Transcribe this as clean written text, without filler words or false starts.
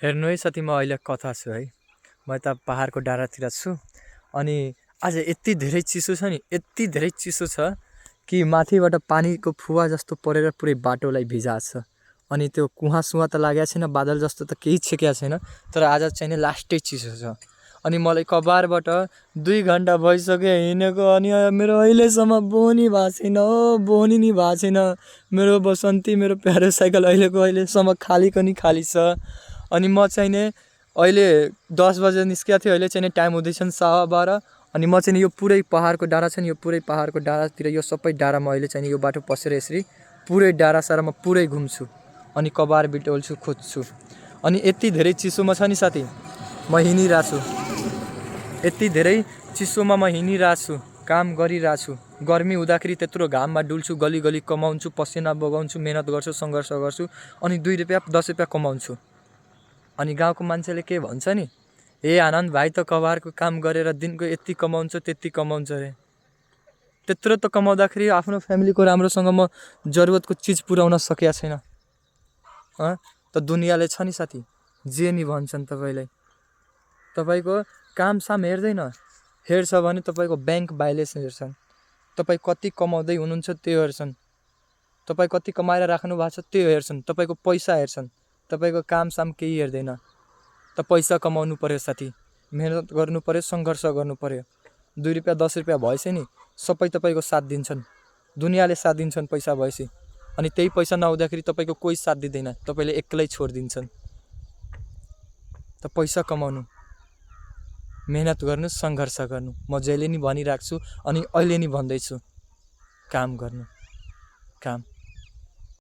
हेर्नु है साथी, म अहिले कता छु है। म त पहाडको डाँडातिर छु। अनि आज यति धेरै चिसो छ नि, यति धेरै चिसो छ कि माथिबाट पानीको फुवा जस्तो परेर पुरै बाटोलाई भिजाछ। अनि त्यो कुहासुवा त लागेको छैन, बादल जस्तो त केही छेकेको छैन, तर आज चाहिँ नि लास्टै चिसो छ। अनि मलाई कबारबाट 2 घन्टा भइसक्यो हिँडेको, अनि मेरो अहिलेसम्म बोनी भएको छैन, बोनी नि भएको छैन। मेरो बसन्ती, मेरो प्यारो साइकल अहिलेसम्म खालीको नि खाली छ। अनि म चाहिँ नि अहिले 10 बजे निस्केको थियो, अहिले चाहिँ नि टाइम हुँदैछन् 12:15। अनि म चाहिँ नि यो पुरै पहाडको डाँडा छ नि, यो पुरै पहाडको डाँडातिर यो सबै डाँडामा अहिले चाहिँ नि यो बाटो पसेर यसरी पुरै डाँडा सारामा पुरै घुम्छु। अनि कबार बिटोल्छु, खोज्छु। अनि यति धेरै चिसोमा छ नि साथी, म हिँडिरहेको छु। यति धेरै चिसोमा म हिँडिरहेको छु, काम गरिरहेको छु। गर्मी हुँदाखेरि त्यत्रो घाममा डुल्छु, गली गली कमाउँछु, पसिना बगाउँछु, मेहनत गर्छु, सङ्घर्ष गर्छु, अनि 2 रुपियाँ 10 रुपियाँ कमाउँछु। अनि गाउँको मान्छेले के भन्छ नि, ए आनन्द भाइ त कबारको काम गरेर दिनको यति कमाउँछ त्यति कमाउँछ अरे। त्यत्रो त कमाउँदाखेरि आफ्नो फ्यामिलीको राम्रोसँग म जरुरतको चिज पुर्याउन सकेको छैन। त दुनियाँले छ नि साथी, जे नि भन्छन् तपाईँलाई। तपाईँको काम साम हेर्दैन, हेर्छ भने तपाईँको ब्याङ्क ब्यालेन्स हेर्छन्, तपाईँ कति कमाउँदै हुनुहुन्छ त्यो हेर्छन्, तपाईँ कति कमाएर राख्नु भएको छ त्यो हेर्छन्, तपाईँको पैसा हेर्छन्, तपाईँको काम साम केही हेर्दैन। त पैसा कमाउनु पर्यो साथी, मेहनत गर्नु पर्यो, सङ्घर्ष गर्नु पर्यो। 2 रुपियाँ 10 रुपियाँ भएछ नि, सबै तपाईँको साथ दिन्छन्, दुनियाँले साथ दिन्छन् पैसा भएपछि। अनि त्यही पैसा नहुँदाखेरि तपाईँको कोही साथ दिँदैन, तपाईँले एक्लै छोडिदिन्छन्। त पैसा कमाउनु, मेहनत गर्नु, सङ्घर्ष गर्नु, म जहिले नि भनिरहेको छु अनि अहिले नि भन्दैछु, काम गर्नु, काम।